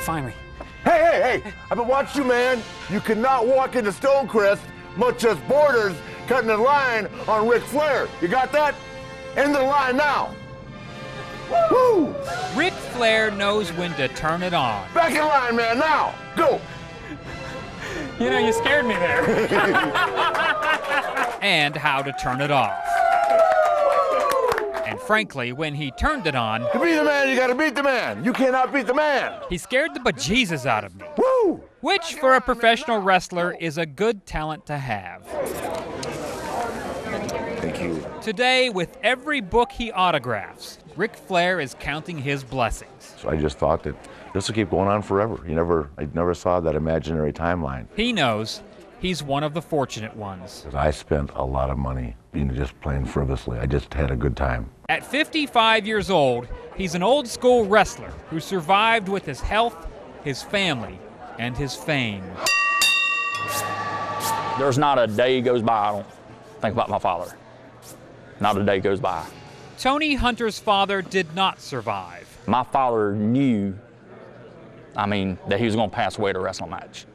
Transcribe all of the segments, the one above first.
finally. Hey! I've been watching you, man. You cannot walk into Stonecrest, much as Borders cutting the line on Ric Flair. You got that? End the line now. Woo! Ric Flair knows when to turn it on. Back in line, man, now. Go. You know, you scared me there. And how to turn it off. And frankly, when he turned it on, To be the man, you gotta beat the man. You cannot beat the man. he scared the bejesus out of me. Woo! Which, for a professional wrestler, is a good talent to have. Thank you. Today, with every book he autographs, Ric Flair is counting his blessings. So I just thought that this will keep going on forever. I never saw that imaginary timeline. He knows he's one of the fortunate ones. I spent a lot of money, just playing frivolously. I just had a good time. At 55 years old, he's an old school wrestler who survived with his health, his family, and his fame. There's not a day goes by I don't think about my father. Not a day goes by. Tony Hunter's father did not survive. My father knew, that he was going to pass away at a wrestling match.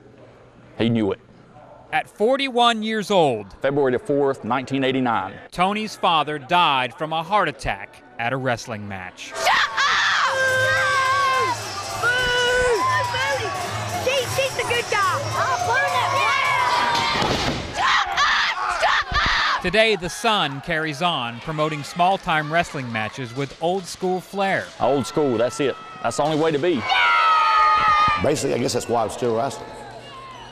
He knew it. At 41 years old, February the 4th, 1989. Tony's father died from a heart attack at a wrestling match. She's the good guy. Today, the son carries on, promoting small-time wrestling matches with old school flair. Old school, that's it. That's the only way to be. Basically, I guess that's why I'm still wrestling.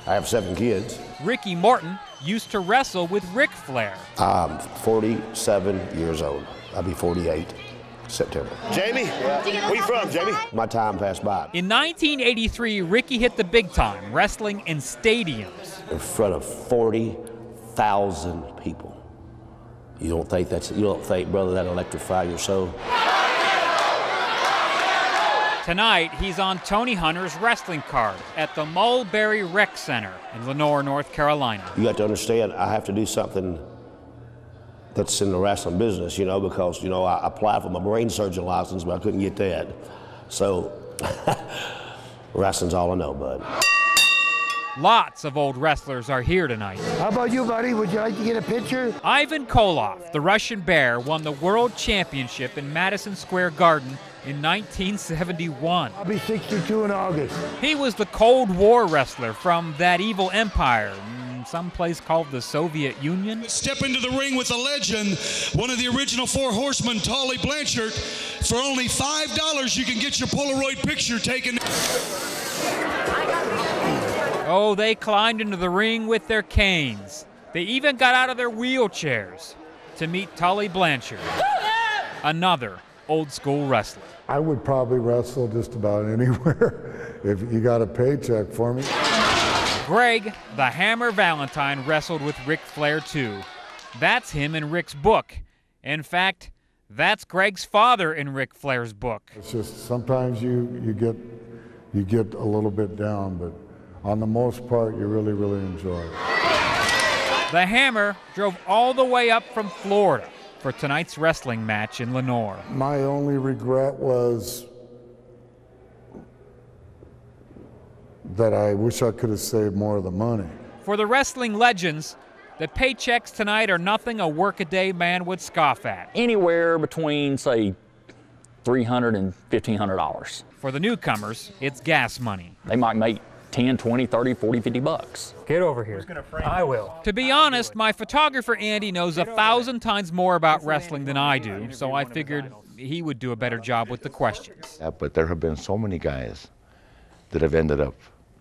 I have 7 kids. Ricky Morton used to wrestle with Ric Flair. I'm 47 years old. I'll be 48 September. Jamie, where you from, Jamie? My time passed by. In 1983, Ricky hit the big time, wrestling in stadiums. In front of 40,000 people. You don't think, brother, that'll electrify your soul? Tonight, he's on Tony Hunter's wrestling card at the Mulberry Rec Center in Lenoir, North Carolina. You got to understand, I have to do something that's in the wrestling business, because, I applied for my brain surgeon license, but I couldn't get that. So, wrestling's all I know, bud. Lots of old wrestlers are here tonight. How about you, buddy? Would you like to get a picture? Ivan Koloff, the Russian Bear, won the World Championship in Madison Square Garden in 1971. I'll be 62 in August. He was the Cold War wrestler from that evil empire, someplace called the Soviet Union. Step into the ring with a legend, one of the original 4 horsemen, Tully Blanchard. For only $5, you can get your Polaroid picture taken. Oh, they climbed into the ring with their canes. They even got out of their wheelchairs to meet Tully Blanchard, another old school wrestler. I would probably wrestle just about anywhere if you got a paycheck for me. Greg, the Hammer Valentine, wrestled with Ric Flair too. That's him in Ric's book. In fact, that's Greg's father in Ric Flair's book. It's just sometimes you get a little bit down, but on the most part, you really, really enjoy it. The Hammer drove all the way up from Florida for tonight's wrestling match in Lenoir. My only regret was that I wish I could have saved more of the money. For the wrestling legends, the paychecks tonight are nothing a workaday man would scoff at. Anywhere between, say, $300 and $1,500. For the newcomers, it's gas money. They might make 10, 20, 30, 40, 50 bucks. Get over here. I will. To be honest, my photographer Andy knows 1,000 times more about wrestling than I do, so I figured he would do a better job with the questions. Yeah, but there have been so many guys that have ended up,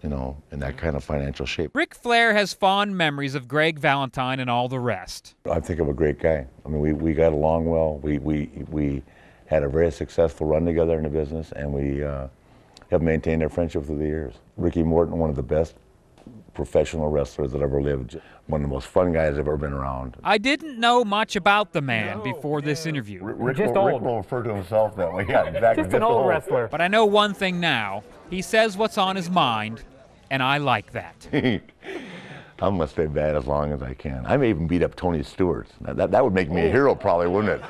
in that kind of financial shape. Ric Flair has fond memories of Greg Valentine and all the rest. I think I'm a great guy. We got along well. We had a very successful run together in the business, and we have maintained our friendship through the years. Ricky Morton, one of the best professional wrestlers that ever lived. One of the most fun guys I've ever been around. I didn't know much about the man before this interview. Rick will refer to himself that way. Yeah, exactly. Just an old wrestler. But I know one thing now. He says what's on his mind, and I like that. I'm going to stay bad as long as I can. I may even beat up Tony Stewart. That would make me a hero probably, wouldn't it?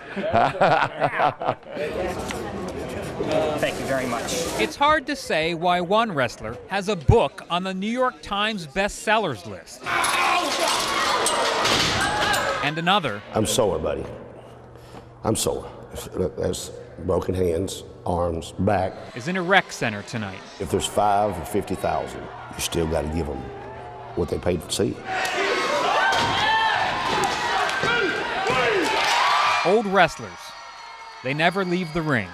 Thank you. you very much. It's hard to say why one wrestler has a book on the New York Times bestsellers list. And another. I'm sore, buddy. I'm sore. There's broken hands, arms, back. Is in a rec center tonight. If there's 5 or 50,000, you still got to give them what they paid to see. Old wrestlers, they never leave the ring.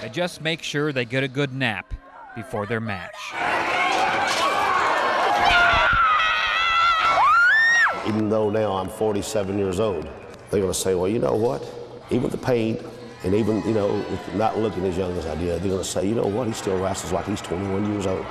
They just make sure they get a good nap before their match. Even though now I'm 47 years old, they're going to say, well, you know what? Even the pain, and even, you know, not looking as young as I did, they're going to say, you know what? He still wrestles like he's 21 years old.